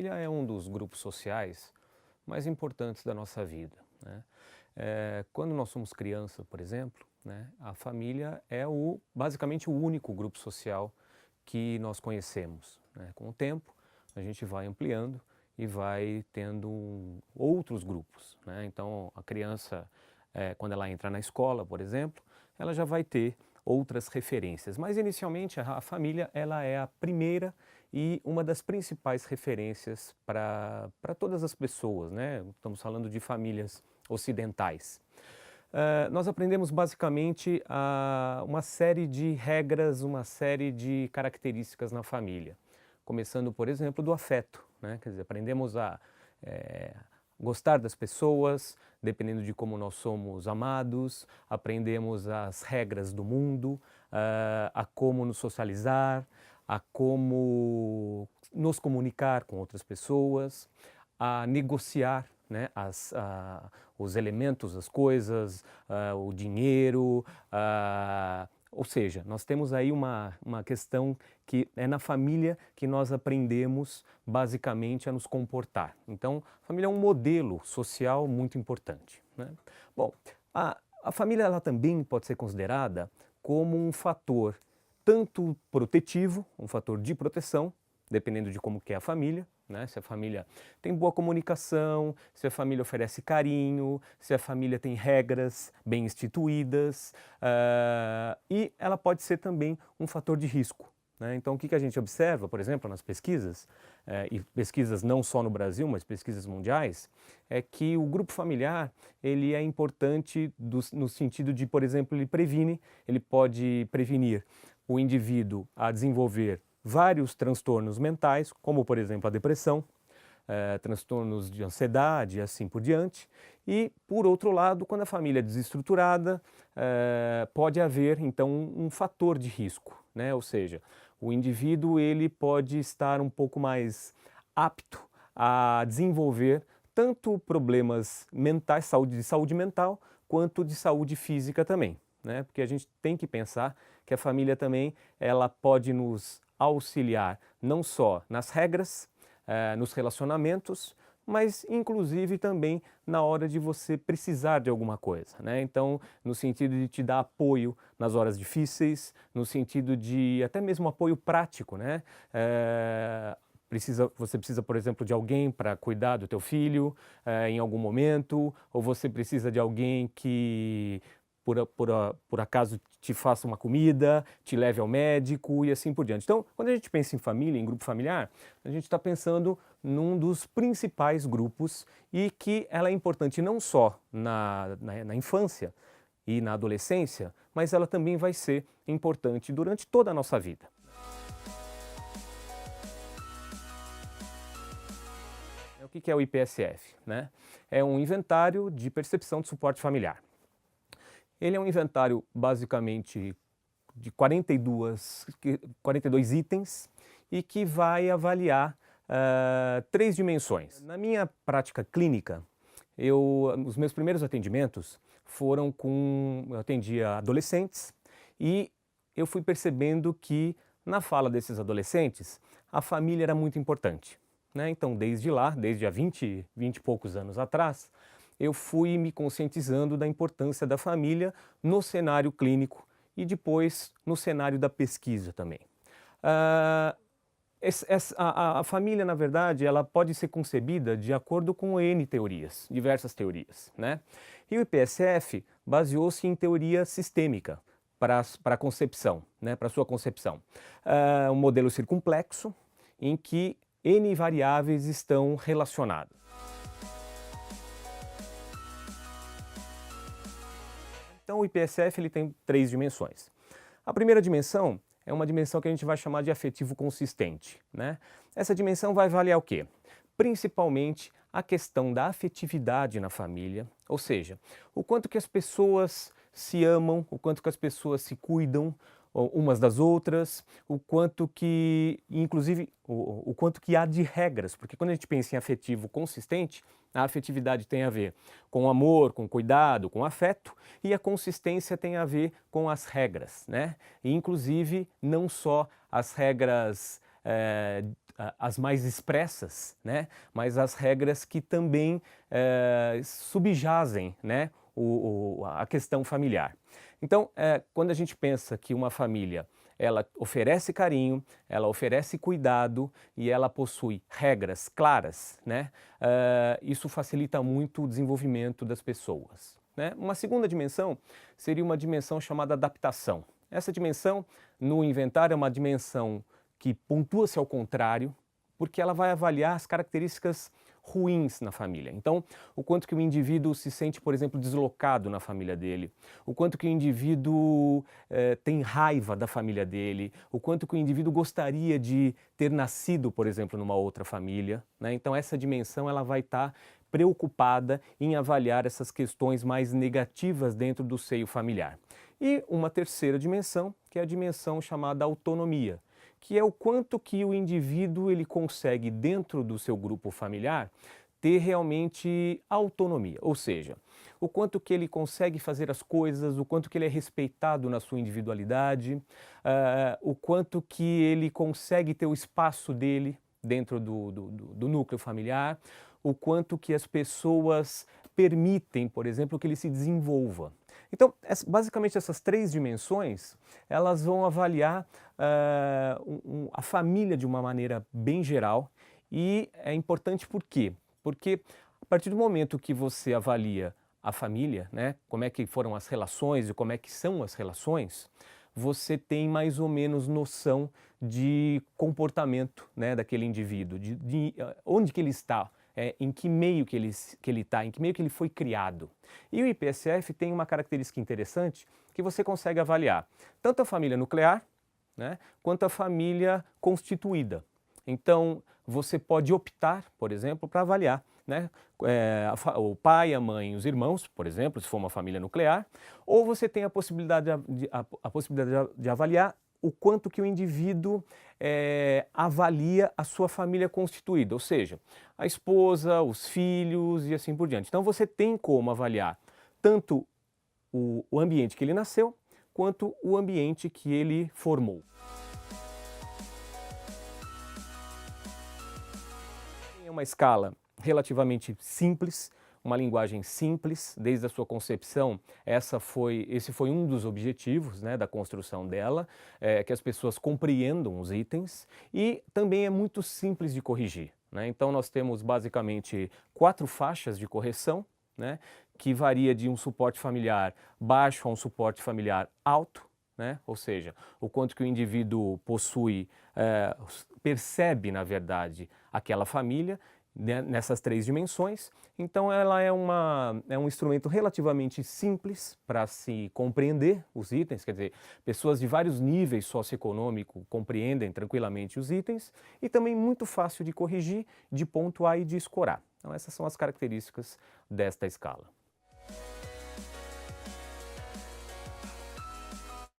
família é um dos grupos sociais mais importantes da nossa vida, né? Quando nós somos criança, por exemplo, né, a família é basicamente o único grupo social que nós conhecemos, né? Com o tempo, a gente vai ampliando e vai tendo outros grupos, né? Então, a criança, quando ela entra na escola, por exemplo, ela já vai ter outras referências. Mas, inicialmente, a família ela é a primeira e uma das principais referências para todas as pessoas, né? Estamos falando de famílias ocidentais. Nós aprendemos basicamente uma série de regras, uma série de características na família. Começando, por exemplo, do afeto, né? Quer dizer, aprendemos a gostar das pessoas, dependendo de como nós somos amados, aprendemos as regras do mundo, a como nos socializar, a como nos comunicar com outras pessoas, a negociar, né, os elementos, as coisas, o dinheiro, ou seja, nós temos aí uma questão que é na família que nós aprendemos basicamente a nos comportar. Então, a família é um modelo social muito importante, né? Bom, a família ela também pode ser considerada como um fator tanto protetivo, um fator de proteção, dependendo de como que é a família, né? Se a família tem boa comunicação, se a família oferece carinho, se a família tem regras bem instituídas, e ela pode ser também um fator de risco, né? Então, o que a gente observa, por exemplo, nas pesquisas, e pesquisas não só no Brasil, mas pesquisas mundiais, é que o grupo familiar ele é importante no sentido de, por exemplo, ele pode prevenir o indivíduo a desenvolver vários transtornos mentais, como por exemplo a depressão, transtornos de ansiedade e assim por diante. E por outro lado, quando a família é desestruturada, pode haver então um fator de risco, né? Ou seja, o indivíduo ele pode estar um pouco mais apto a desenvolver tanto problemas mentais, de saúde mental, quanto de saúde física também, né? Porque a gente tem que pensar que a família também ela pode nos auxiliar não só nas regras, nos relacionamentos, mas inclusive também na hora de você precisar de alguma coisa, né? Então, no sentido de te dar apoio nas horas difíceis, no sentido de até mesmo apoio prático, né? Você precisa, por exemplo, de alguém para cuidar do teu filho em algum momento, ou você precisa de alguém que por acaso te faça uma comida, te leve ao médico e assim por diante. Então, quando a gente pensa em família, em grupo familiar, a gente está pensando num dos principais grupos e que ela é importante não só na infância e na adolescência, mas ela também vai ser importante durante toda a nossa vida. O que é o IPSF, né? É um inventário de percepção de suporte familiar. Ele é um inventário basicamente de 42 itens e que vai avaliar 3 dimensões. Na minha prática clínica, os meus primeiros atendimentos foram eu atendia adolescentes e eu fui percebendo que na fala desses adolescentes a família era muito importante, né? Então desde há 20 e poucos anos atrás, eu fui me conscientizando da importância da família no cenário clínico e depois no cenário da pesquisa também. A família, na verdade, ela pode ser concebida de acordo com N teorias, diversas teorias, né? E o IPSF baseou-se em teoria sistêmica para a concepção, né? Para a sua concepção. Um modelo circunplexo em que N variáveis estão relacionadas. Então, o IPSF ele tem 3 dimensões. A primeira dimensão é uma dimensão que a gente vai chamar de afetivo consistente, né? Essa dimensão vai avaliar o quê? Principalmente a questão da afetividade na família, ou seja, o quanto que as pessoas se amam, o quanto que as pessoas se cuidam umas das outras, o quanto que, inclusive, o quanto que há de regras, porque quando a gente pensa em afetivo consistente, a afetividade tem a ver com amor, com cuidado, com afeto, e a consistência tem a ver com as regras, né? E, inclusive, não só as regras as mais expressas, né? Mas as regras que também subjazem, né? A questão familiar. Então, quando a gente pensa que uma família ela oferece carinho, ela oferece cuidado e ela possui regras claras, né? Isso facilita muito o desenvolvimento das pessoas, né? Uma segunda dimensão seria uma dimensão chamada adaptação. Essa dimensão no inventário é uma dimensão que pontua-se ao contrário, porque ela vai avaliar as características ruins na família. Então, o quanto que o indivíduo se sente, por exemplo, deslocado na família dele, o quanto que o indivíduo tem raiva da família dele, o quanto que o indivíduo gostaria de ter nascido, por exemplo, numa outra família, né? Então, essa dimensão ela vai estar preocupada em avaliar essas questões mais negativas dentro do seio familiar. E uma terceira dimensão, que é a dimensão chamada autonomia, que é o quanto que o indivíduo ele consegue, dentro do seu grupo familiar, ter realmente autonomia, ou seja, o quanto que ele consegue fazer as coisas, o quanto que ele é respeitado na sua individualidade, o quanto que ele consegue ter o espaço dele dentro do núcleo familiar, o quanto que as pessoas permitem, por exemplo, que ele se desenvolva. Então, basicamente essas três dimensões, elas vão avaliar a família de uma maneira bem geral e é importante por quê? Porque a partir do momento que você avalia a família, né, como é que foram as relações e como é que são as relações, você tem mais ou menos noção de comportamento, né, daquele indivíduo, de onde que ele está, em que meio que ele está, em que meio que ele foi criado. E o IPSF tem uma característica interessante que você consegue avaliar tanto a família nuclear, né, quanto a família constituída. Então, você pode optar, por exemplo, para avaliar, né, o pai, a mãe e os irmãos, por exemplo, se for uma família nuclear, ou você tem a possibilidade de avaliar o quanto que o indivíduo avalia a sua família constituída, ou seja, a esposa, os filhos e assim por diante. Então você tem como avaliar tanto o ambiente que ele nasceu, quanto o ambiente que ele formou. É uma escala relativamente simples, uma linguagem simples, desde a sua concepção, esse foi um dos objetivos, né, da construção dela, que as pessoas compreendam os itens e também é muito simples de corrigir, né? Então nós temos basicamente 4 faixas de correção, né, que varia de um suporte familiar baixo a um suporte familiar alto, né? Ou seja, o quanto que o indivíduo possui, percebe na verdade aquela família, nessas 3 dimensões. Então ela é um instrumento relativamente simples para se compreender os itens, quer dizer, pessoas de vários níveis socioeconômicos compreendem tranquilamente os itens e também muito fácil de corrigir, de pontuar e de escorar. Então essas são as características desta escala.